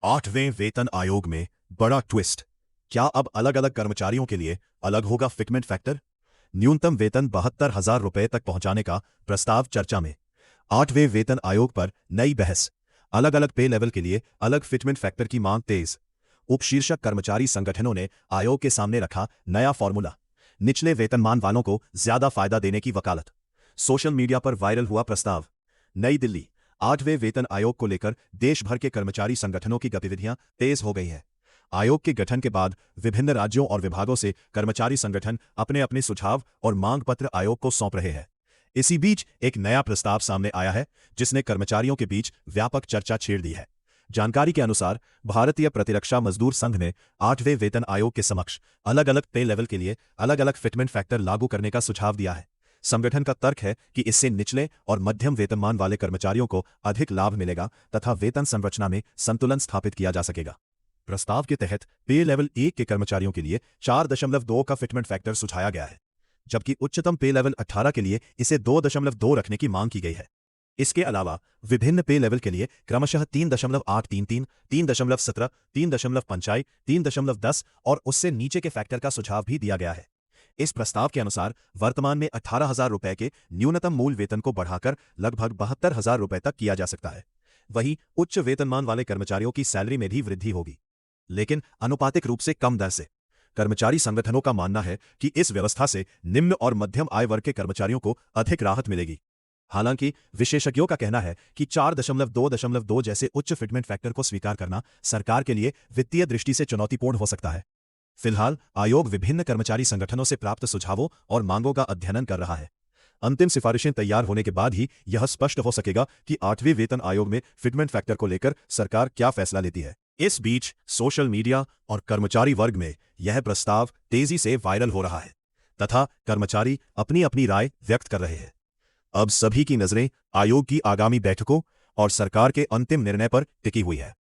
8वें वेतन आयोग में बड़ा ट्विस्ट। क्या अब अलग अलग कर्मचारियों के लिए अलग होगा फिटमेंट फैक्टर? न्यूनतम वेतन 72,000 रुपए तक पहुंचाने का प्रस्ताव चर्चा में। 8वें वेतन आयोग पर नई बहस। अलग अलग पे लेवल के लिए अलग फिटमेंट फैक्टर की मांग तेज। उपशीर्षक कर्मचारी संगठनों ने आयोग के सामने रखा नया फॉर्मूला। निचले वेतनमान वालों को ज्यादा फायदा देने की वकालत। सोशल मीडिया पर वायरल हुआ प्रस्ताव। नई दिल्ली। 8वें वेतन आयोग को लेकर देश भर के कर्मचारी संगठनों की गतिविधियां तेज हो गई हैं। आयोग के गठन के बाद विभिन्न राज्यों और विभागों से कर्मचारी संगठन अपने अपने सुझाव और मांग पत्र आयोग को सौंप रहे हैं। इसी बीच एक नया प्रस्ताव सामने आया है जिसने कर्मचारियों के बीच व्यापक चर्चा छेड़ दी है। जानकारी के अनुसार भारतीय प्रतिरक्षा मजदूर संघ ने 8वें वेतन आयोग के समक्ष अलग अलग पे लेवल के लिए अलग अलग फिटमेंट फैक्टर लागू करने का सुझाव दिया है। संगठन का तर्क है कि इससे निचले और मध्यम वेतनमान वाले कर्मचारियों को अधिक लाभ मिलेगा तथा वेतन संरचना में संतुलन स्थापित किया जा सकेगा। प्रस्ताव के तहत पे लेवल 1 के कर्मचारियों के लिए 4.2 का फिटमेंट फैक्टर सुझाया गया है, जबकि उच्चतम पे लेवल 18 के लिए इसे 2.2 रखने की मांग की गई है। इसके अलावा विभिन्न पे लेवल के लिए क्रमशः 3.833, 3.17, 3.5, 3.10 और उससे नीचे के फैक्टर का सुझाव भी दिया गया है। इस प्रस्ताव के अनुसार वर्तमान में 18,000 रुपए के न्यूनतम मूल वेतन को बढ़ाकर लगभग 72,000 रुपए तक किया जा सकता है। वहीं उच्च वेतनमान वाले कर्मचारियों की सैलरी में भी वृद्धि होगी, लेकिन अनुपातिक रूप से कम दर से। कर्मचारी संगठनों का मानना है कि इस व्यवस्था से निम्न और मध्यम आय वर्ग के कर्मचारियों को अधिक राहत मिलेगी। हालांकि विशेषज्ञों का कहना है कि 4.2 जैसे उच्च फिटमेंट फैक्टर को स्वीकार करना सरकार के लिए वित्तीय दृष्टि से चुनौतीपूर्ण हो सकता है। फिलहाल आयोग विभिन्न कर्मचारी संगठनों से प्राप्त सुझावों और मांगों का अध्ययन कर रहा है। अंतिम सिफारिशें तैयार होने के बाद ही यह स्पष्ट हो सकेगा कि 8वें वेतन आयोग में फिटमेंट फैक्टर को लेकर सरकार क्या फैसला लेती है। इस बीच सोशल मीडिया और कर्मचारी वर्ग में यह प्रस्ताव तेजी से वायरल हो रहा है तथा कर्मचारी अपनी अपनी राय व्यक्त कर रहे हैं। अब सभी की नजरें आयोग की आगामी बैठकों और सरकार के अंतिम निर्णय पर टिकी हुई है।